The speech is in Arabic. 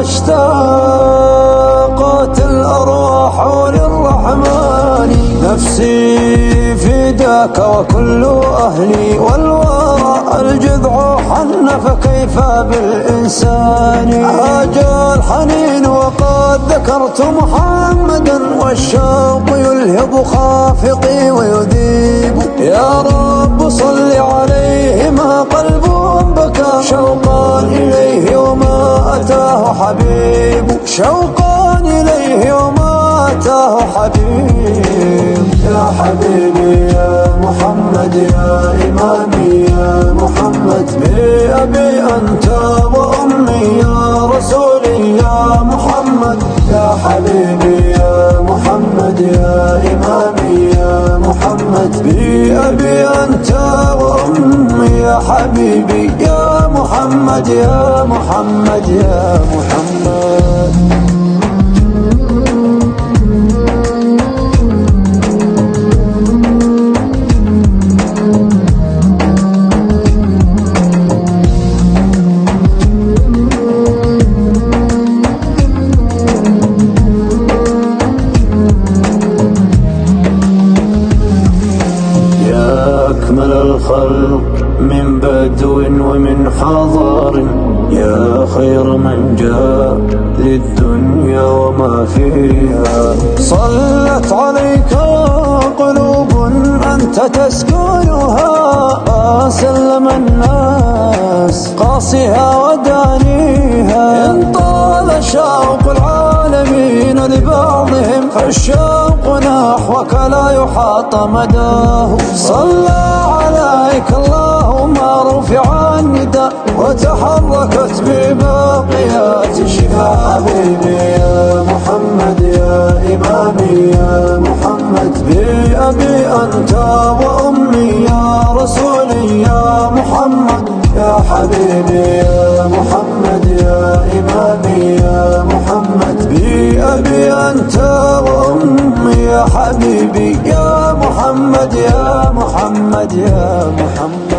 واشتاقت الأرواح للرحمن. نفسي فداك وكل أهلي والورى الجذع حن فكيف بالإنسان. هاج الحنين وقد ذكرت محمدا والشوق يلهب خافقي ويذيب. يا رب صل عليه ما قلب بكى شوقا إليه وما أتاه حبيب. شوقا إليه وما أتاه حبيب. يا حبيبي يا محمد يا إمامي يا محمد بأبي أنت وأمي يا رسولي يا محمد. يا حبيبي يا محمد يا إمامي يا محمد بأبي أنت وأمي يا حبيبي يا محمد يا محمد يا محمد. أكمل الخلق من بدو ومن حضار. يا خير من جاء للدنيا وما فيها. صلت عليك قلوب أنت تسكنها. سلم الناس قاصها ودانيها. إن طال شوق العالمين لبعضهم فالشوق نحوك لا يحاط مداه. صلى عليك اللهم رفع النداء وتحركت بباقيات الشفاء. حبيبي يا محمد يا إمامي يا محمد بأبي أنت وأمي يا رسولي يا محمد. يا حبيبي يا محمد يا إمامي يا محمد بأبي أنت وأمي يا حبيبي يا محمد يا محمد يا محمد.